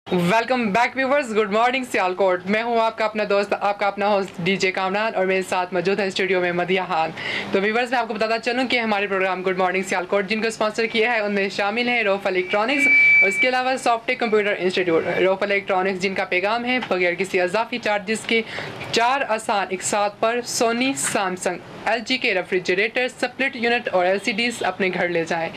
Welcome back viewers, good morning Sialkot. मैं हूं आपका अपना दोस्त, आपका अपना होस्ट डीजे कामरान, और मेरे साथ मौजूद है स्टूडियो में मदिया खान। तो व्यूवर्स, मैं आपको बताता चलूं कि हमारे प्रोग्राम गुड मॉर्निंग सियालकोट जिनको स्पॉन्सर किया है उनमें शामिल है रोफ इलेक्ट्रॉनिक्स और इसके अलावा सॉफ्टवेयर कंप्यूटर इंस्टीट्यूट। रोफ इलेक्ट्रॉनिक्स जिनका पैगाम है बगैर किसी अजाफी चार्जेस के 4 आसान एक साथ पर सोनी, सैमसंग, LG के रेफ्रिजरेटर, स्प्लिट यूनिट और LCDs अपने घर ले जाएं।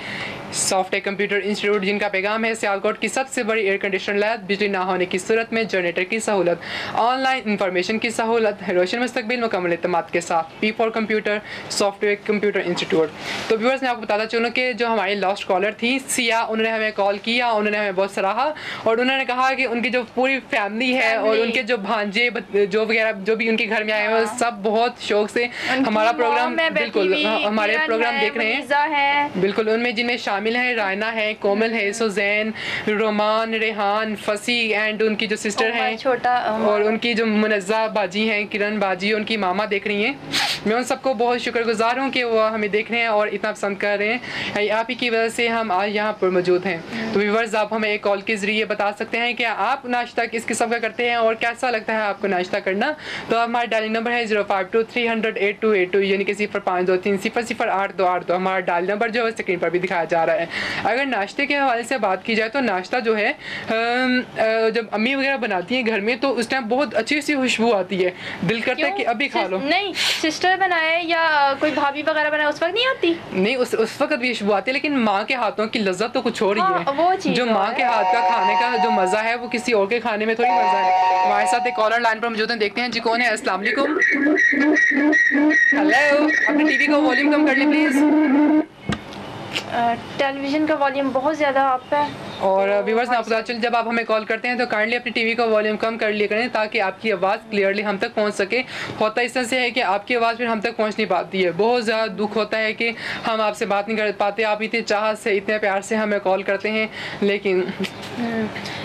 सॉफ्टवेयर कंप्यूटर इंस्टीट्यूट जिनका पैगाम है सियालकोट की सबसे बड़ी एयर कंडीशनर लैब, बिजली ना होने की सूरत में जनरेटर की सहूलत, ऑनलाइन इंफॉर्मेशन की सहूलत, रोशन मुस्तकबिल मुकम्मल इत्मीनाद के साथ P4 computer software computer institute. तो व्यूअर्स, मैं आपको बताता चलूँ कि जो हमारी लास्ट कॉलर थी सिया, उन्होंने हमें कॉल किया, उन्होंने हमें बहुत सराहा और उन्होंने कहा कि उनकी जो पूरी फैमिली है और उनके जो भांजे जो वगैरह जो भी उनके घर में आए हैं सब बहुत शौक से हमारा प्रोग्राम बिल्कुल हमारे प्रोग्राम देख रहे हैं। बिल्कुल, उनमें जिनमें शामिल है रायना है, कोमल है, सुजैन, रोमान, रेहान, फसी एंड उनकी जो सिस्टर है छोटा और उनकी जो मुनज़्ज़ा बाजी हैं, किरण बाजी, उनकी मामा देख रही हैं। मैं उन सबको बहुत शुक्रगुजार हूँ कि वो हमें देख रहे हैं और इतना पसंद कर रहे हैं। आप ही की वजह से हम आज यहाँ पर मौजूद हैं। तो व्यूअर्स, आप हमें एक कॉल के ज़रिए बता सकते हैं कि आप नाश्ता किस किस्म का करते हैं और कैसा लगता है आपको नाश्ता करना। तो हमारा डायलिंग नंबर है 052-300-8282 यानी कि 0523-008282। हमारा डायल नंबर जो है स्क्रीन पर भी दिखाया जा रहा है। अगर नाश्ते के हवाले से बात की जाए तो नाश्ता जो है जब अम्मी वगैरह बनाती हैं घर में तो उस टाइम बहुत अच्छी सी खुशबू आती है, दिल करता है कि अभी खा लो। नहीं, सिस्टर बनाए या कोई भाभी वगैरह बनाए उस वक्त नहीं आती? नहीं, उस वक्त भी खुशबू आती है, लेकिन माँ के हाथों की लज्जत तो कुछ और ही है। वो चीज़ जो माँ के हाथ का खाने का जो मज़ा है वो किसी और के खाने में थोड़ी मज़ा है। हमारे साथ एक कॉलर लाइन पर मौजूद हैं, देखते हैं जी कौन है। अस्सलाम वालेकुम। हेलो, अपने टीवी का वॉल्यूम कम कर लें प्लीज़। टेलीविज़न का वॉल्यूम बहुत ज़्यादा आप पे। और व्यूवर्स, आपको पता चल जब आप हमें कॉल करते हैं तो काइंडली अपनी टीवी का वॉल्यूम कम कर लिया करें ताकि आपकी आवाज़ क्लियरली हम तक पहुंच सके। होता इस तरह से है कि आपकी आवाज़ फिर हम तक पहुंच नहीं पाती है। बहुत ज़्यादा दुख होता है कि हम आपसे बात नहीं कर पाते। आप इतने चाहत से इतने प्यार से हमें कॉल करते हैं लेकिन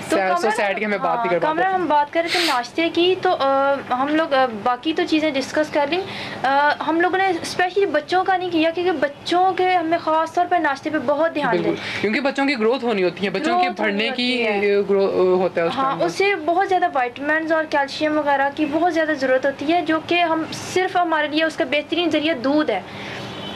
सोसाइटी हमें बात नहीं कर पाते। कामरा, हम बात कर रहे थे नाश्ते की तो हम लोग बाकी तो चीज़ें डिस्कस कर ली। हम लोगों ने स्पेशली बच्चों का नहीं किया क्योंकि बच्चों के हमें ख़ास तौर पर नाश्ते पे बहुत ध्यान दें क्योंकि बच्चों की ग्रोथ होनी होती है, बच्चों के बढ़ने की होता है। हाँ, उससे बहुत ज़्यादा विटामिन्स और कैल्शियम वगैरह की बहुत ज़्यादा ज़रूरत होती है जो कि हम सिर्फ हमारे लिए उसका बेहतरीन ज़रिया दूध है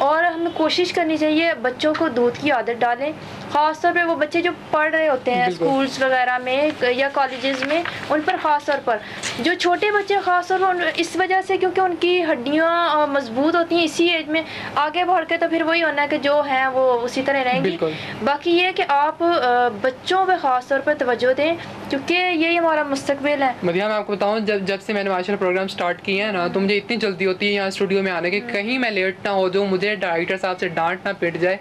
और हमें कोशिश करनी चाहिए बच्चों को दूध की आदत डालें। ख़ास तौर पे वो बच्चे जो पढ़ रहे होते हैं स्कूल्स वगैरह में या कॉलेजेस में, उन पर ख़ास तौर पर जो छोटे बच्चे ख़ास तौर पर इस वजह से क्योंकि उनकी हड्डियाँ मजबूत होती हैं इसी एज में, आगे बढ़ के तो फिर वही होना है कि जो हैं वो उसी तरह रहेंगी। बाकी ये कि आप बच्चों पर ख़ास तौर पर तवज्जो दें क्योंकि यही हमारा मुस्तकबिल है। मदिया, मैं आपको बताऊँ जब से मैंने माशाल्लाह प्रोग्राम स्टार्ट किए हैं ना तो मुझे इतनी जल्दी होती है यहाँ स्टूडियो में आने की, कहीं मैं लेट ना हो जाऊँ, मुझे डायरेक्टर साहब से डांट ना पिट जाए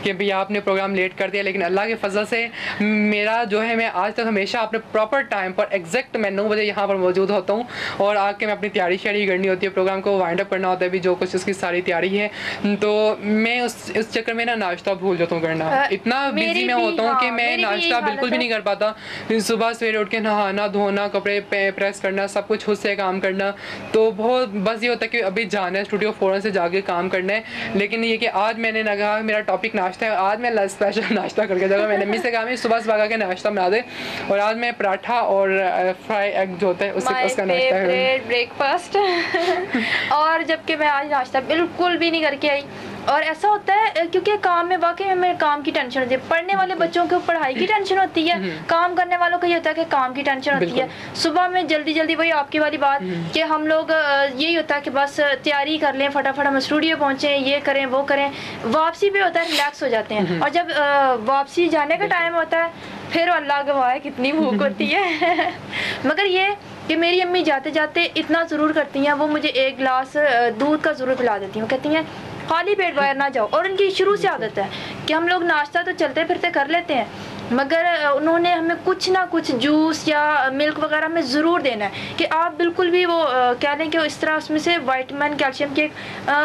कि भैया आपने प्रोग्राम लेट कर दिया। लेकिन अल्लाह के फजल से मेरा जो है मैं आज तक हमेशा अपने प्रॉपर टाइम पर एग्जैक्ट मैं 9 बजे यहाँ पर मौजूद होता हूँ और आके मैं अपनी तैयारी श्यारी करनी होती है, प्रोग्राम को वाइंड अप करना होता है भी जो कुछ उसकी सारी तैयारी है। तो मैं उस चक्कर में ना नाश्ता भूल जाता हूँ करना, इतना बिजी मैं होता हूँ कि मैं नाश्ता बिल्कुल भी नहीं कर पाता। सुबह सवेरे उठ के नहाना धोना, कपड़े प्रेस करना, सब कुछ खुद से काम करना, तो बहुत बस ये होता है कि अभी जाना है स्टूडियो, फ़ौरन से जाके काम करना है। लेकिन ये कि आज मैंने ना कहा मेरा टॉपिक नाश्ता है, आज मैं स्पेशल नाश्ता करके जाऊँगा। मैंने अम्मी से कहा मैं सुबह के नाश्ता बना दे और आज मैं पराठा और फ्राई एग जो होता है उसका नाश्ता है ब्रेकफास्ट और जबकि मैं आज नाश्ता बिल्कुल भी नहीं करके आई। और ऐसा होता है क्योंकि काम में वाकई में मेरे काम की टेंशन होती है। पढ़ने वाले बच्चों को पढ़ाई की टेंशन होती है, काम करने वालों को ये होता है कि काम की टेंशन होती है। सुबह में जल्दी वही आपकी वाली बात कि हम लोग यही होता है कि बस तैयारी कर लें, फटाफट हम स्टूडियो पहुँचें, ये करें वो करें, वापसी भी होता है रिलैक्स हो जाते हैं। और जब वापसी जाने का टाइम होता है फिर अल्लाह गवाह है कितनी भूख होती है मगर ये कि मेरी अम्मी जाते जाते इतना ज़रूर करती हैं, वो मुझे 1 गिलास दूध का ज़रूर पिला देती हैं। कहती हैं खाली पेट बाहर ना जाओ। और उनकी शुरू से आदत है कि हम लोग नाश्ता तो चलते फिरते कर लेते हैं मगर उन्होंने हमें कुछ ना कुछ जूस या मिल्क वगैरह में ज़रूर देना है कि आप बिल्कुल भी वो कह लें कि इस तरह उसमें से विटामिन कैल्शियम की एक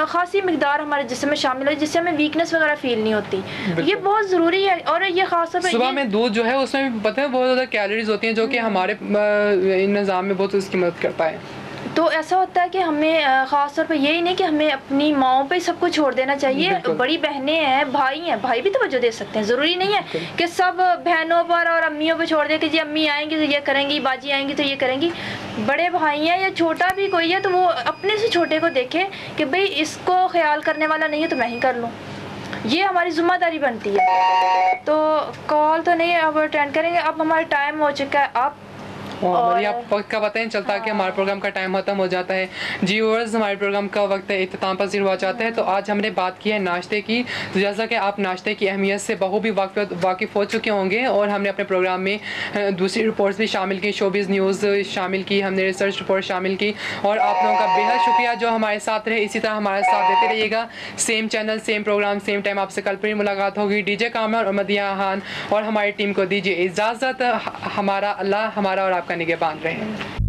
ख़ासी मिकदार हमारे जिस्म में शामिल हो जिससे हमें वीकनेस वगैरह फील नहीं होती। ये बहुत ज़रूरी है। और ये ख़ास तौर पर सुबह में दूध जो है उसमें पता है बहुत ज़्यादा कैलोरीज होती हैं जो कि हमारे निज़ाम में बहुत उसकी मदद करता है। तो ऐसा होता है कि हमें ख़ास तौर पे यही नहीं कि हमें अपनी माओं पे सब कुछ छोड़ देना चाहिए। बिल्कुल। बड़ी बहनें हैं, भाई भी तवज्जो दे सकते हैं। ज़रूरी नहीं है कि सब बहनों पर और अम्मियों पे छोड़ दे कि जी अम्मी आएंगी तो ये करेंगी, बाजी आएंगी तो ये करेंगी। बड़े भाई हैं या छोटा भी कोई है तो वो अपने से छोटे को देखे कि भाई इसको ख्याल करने वाला नहीं है तो मैं ही कर लूँ, ये हमारी जिम्मेदारी बनती है। तो कॉल तो नहीं अब अटेंड करेंगे, अब हमारा टाइम हो चुका है। आप और आप वक्त का पता नहीं चलता कि हमारे प्रोग्राम का टाइम खत्म हो जाता है। जी व्यूअर्स, हमारे प्रोग्राम का वक्त इख्तिताम पसीर हुआ जाता है। तो आज हमने बात की है नाश्ते की। तो जैसा कि आप नाश्ते की अहमियत से बहुभी वाकिफ़ हो चुके होंगे और हमने अपने प्रोग्राम में दूसरी रिपोर्ट्स भी शामिल की, शोबिज़ न्यूज़ शामिल की, हमने रिसर्च रिपोर्ट शामिल की। और आप लोगों का बेहद शुक्रिया जो हमारे साथ रहे। इसी तरह हमारा साथ देते रहिएगा। Same channel, same programme, same time. आपसे कल फिर मुलाकात होगी। डीजे कामरान और मदिया खान और हमारी टीम को दीजिए इजाज़त। हमारा अल्लाह हमारा और आपका निगहबान रहे।